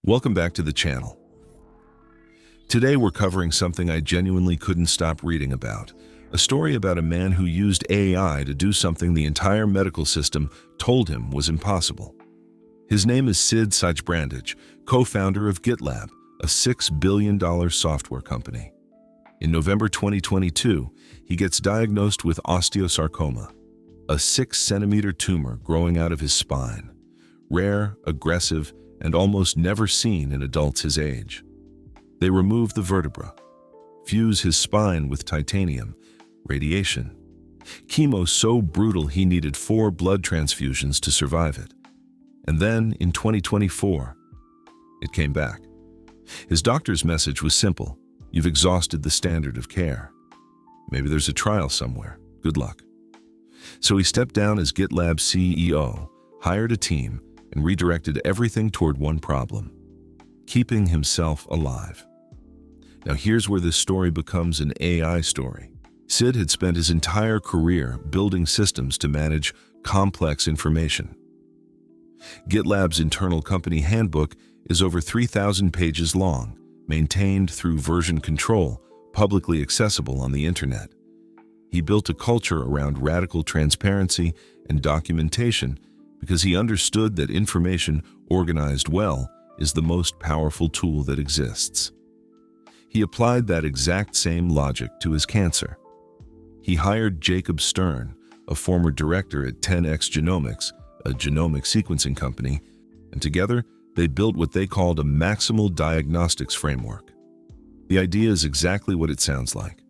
Welcome back to the channel. Today we're covering something I genuinely couldn't stop reading about. A story about a man who used AI to do something the entire medical system told him was impossible. His name is Sid Sijbrandij, co-founder of GitLab, a $6 billion software company. In November 2022, he gets diagnosed with osteosarcoma, a 6-centimeter tumor growing out of his spine. Rare, aggressive, and almost never seen in adults his age. They remove the vertebra, fuse his spine with titanium, radiation. Chemo so brutal he needed 4 blood transfusions to survive it. And then, in 2024, it came back. His doctor's message was simple: you've exhausted the standard of care. Maybe there's a trial somewhere. Good luck. So he stepped down as GitLab's CEO, hired a team, and redirected everything toward one problem: keeping himself alive. Now here's where this story becomes an AI story. Sid had spent his entire career building systems to manage complex information. GitLab's internal company handbook is over 3,000 pages long, maintained through version control, publicly accessible on the internet. He built a culture around radical transparency and documentation because he understood that information organized well is the most powerful tool that exists. He applied that exact same logic to his cancer. He hired Jacob Stern, a former director at 10x Genomics, a genomic sequencing company, and together they built what they called a maximal diagnostics framework. The idea is exactly what it sounds like.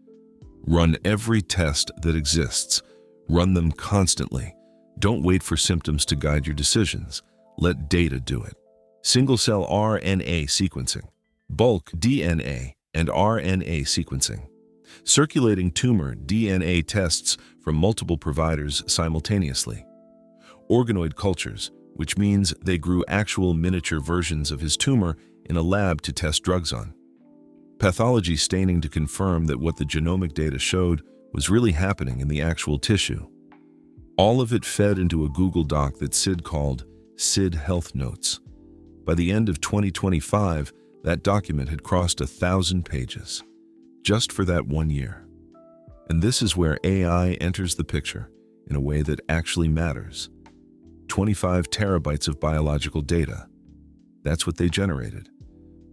Run every test that exists. Run them constantly. Don't wait for symptoms to guide your decisions. Let data do it. Single-cell RNA sequencing, bulk DNA and RNA sequencing, circulating tumor DNA tests from multiple providers simultaneously, organoid cultures, which means they grew actual miniature versions of his tumor in a lab to test drugs on, pathology staining to confirm that what the genomic data showed was really happening in the actual tissue. All of it fed into a Google Doc that Sid called Sid Health Notes. By the end of 2025, that document had crossed 1,000 pages, just for that 1 year. And this is where AI enters the picture in a way that actually matters. 25 terabytes of biological data. That's what they generated.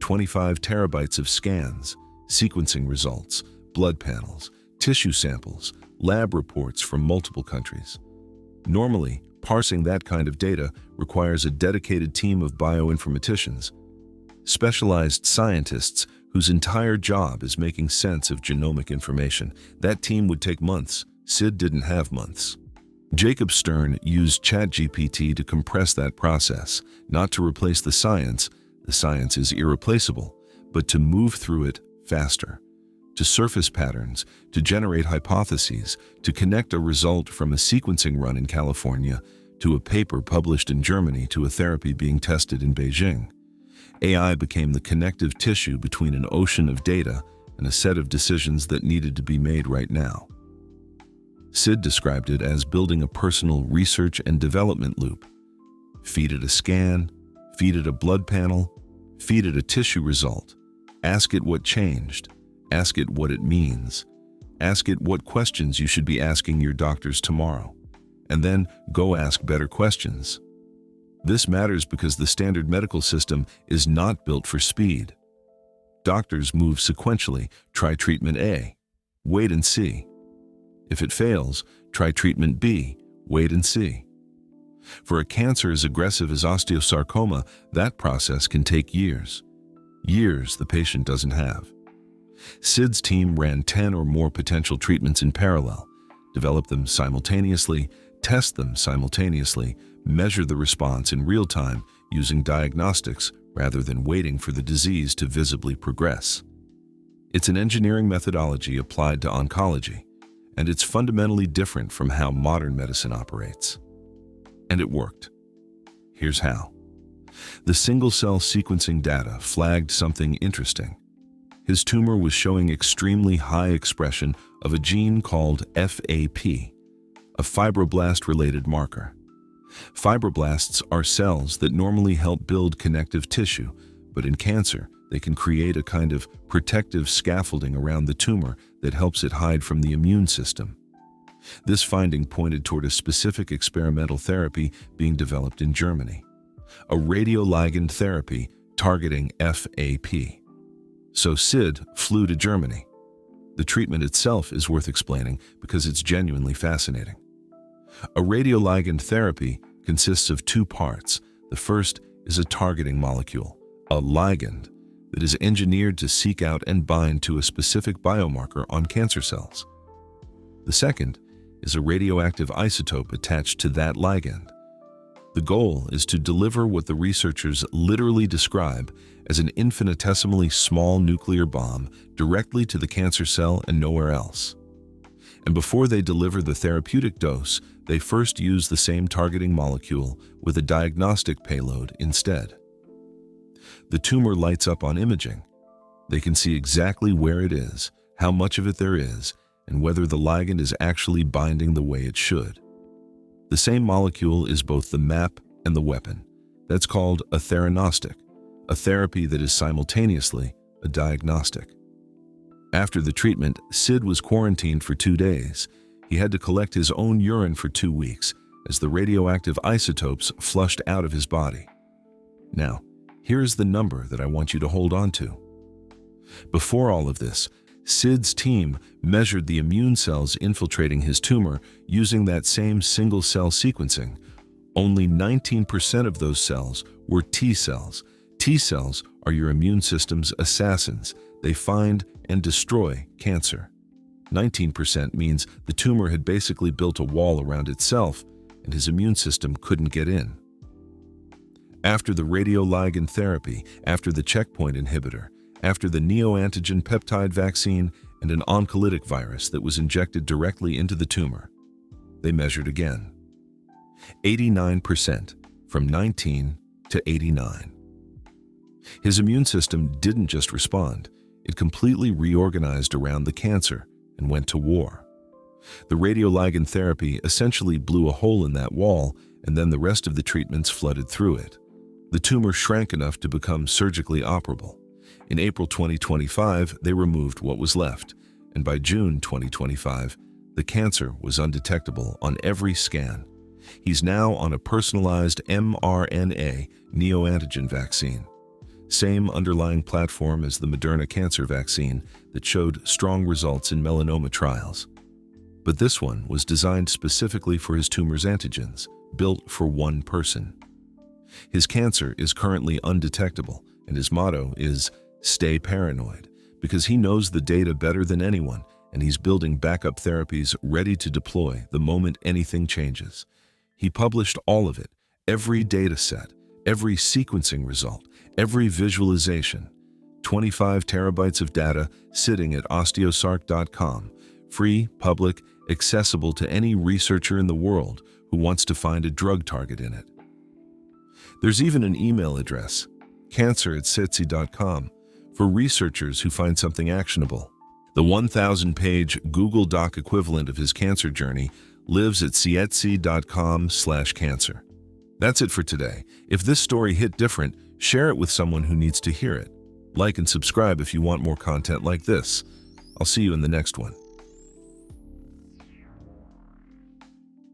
25 terabytes of scans, sequencing results, blood panels, tissue samples, lab reports from multiple countries. Normally, parsing that kind of data requires a dedicated team of bioinformaticians, specialized scientists whose entire job is making sense of genomic information. That team would take months. Sid didn't have months. Jacob Stern used ChatGPT to compress that process, not to replace the science is irreplaceable, but to move through it faster, to surface patterns, to generate hypotheses, to connect a result from a sequencing run in California to a paper published in Germany to a therapy being tested in Beijing. AI became the connective tissue between an ocean of data and a set of decisions that needed to be made right now. Sid described it as building a personal research and development loop. Feed it a scan, feed it a blood panel, feed it a tissue result, ask it what changed, ask it what it means, ask it what questions you should be asking your doctors tomorrow, and then go ask better questions. This matters because the standard medical system is not built for speed. Doctors move sequentially. Try treatment A, wait and see. If it fails, try treatment B, wait and see. For a cancer as aggressive as osteosarcoma, that process can take years. Years the patient doesn't have. Sid's team ran 10 or more potential treatments in parallel, developed them simultaneously, test them simultaneously, measure the response in real time using diagnostics rather than waiting for the disease to visibly progress. It's an engineering methodology applied to oncology, and it's fundamentally different from how modern medicine operates. And it worked. Here's how. The single-cell sequencing data flagged something interesting. His tumor was showing extremely high expression of a gene called FAP, a fibroblast-related marker. Fibroblasts are cells that normally help build connective tissue, But in cancer, they can create a kind of protective scaffolding around the tumor that helps it hide from the immune system. This finding pointed toward a specific experimental therapy being developed in Germany, a radioligand therapy targeting FAP. So Sid flew to Germany. The treatment itself is worth explaining because it's genuinely fascinating. A radioligand therapy consists of two parts. The first is a targeting molecule, a ligand, that is engineered to seek out and bind to a specific biomarker on cancer cells. The second is a radioactive isotope attached to that ligand. The goal is to deliver what the researchers literally describe as an infinitesimally small nuclear bomb directly to the cancer cell and nowhere else. And before they deliver the therapeutic dose, they first use the same targeting molecule with a diagnostic payload instead. The tumor lights up on imaging. They can see exactly where it is, how much of it there is, and whether the ligand is actually binding the way it should. The same molecule is both the map and the weapon. That's called a theranostic, a therapy that is simultaneously a diagnostic. After the treatment, Sid was quarantined for 2 days. He had to collect his own urine for 2 weeks as the radioactive isotopes flushed out of his body. Now, here is the number that I want you to hold on to. Before all of this, Sid's team measured the immune cells infiltrating his tumor using that same single-cell sequencing. Only 19% of those cells were T cells. T cells are your immune system's assassins. They find and destroy cancer. 19% means the tumor had basically built a wall around itself, and his immune system couldn't get in. After the radioligand therapy, after the checkpoint inhibitor, after the neoantigen peptide vaccine, and an oncolytic virus that was injected directly into the tumor, they measured again. 89%, from 19 to 89. His immune system didn't just respond, it completely reorganized around the cancer and went to war. The radioligand therapy essentially blew a hole in that wall, and then the rest of the treatments flooded through it. The tumor shrank enough to become surgically operable. In April 2025, they removed what was left, and by June 2025, the cancer was undetectable on every scan. He's now on a personalized mRNA neoantigen vaccine. Same underlying platform as the Moderna cancer vaccine that showed strong results in melanoma trials. But this one was designed specifically for his tumor's antigens, built for one person. His cancer is currently undetectable, and his motto is, "Stay paranoid," because he knows the data better than anyone, and he's building backup therapies ready to deploy the moment anything changes. He published all of it, every data set, every sequencing result, every visualization. 25 terabytes of data sitting at osteosarc.com, free, public, accessible to any researcher in the world who wants to find a drug target in it. There's even an email address, cancer@sitsi.com, for researchers who find something actionable. The 1,000-page Google Doc equivalent of his cancer journey lives at sietsi.com/cancer. That's it for today. If this story hit different, share it with someone who needs to hear it. Like and subscribe if you want more content like this. I'll see you in the next one.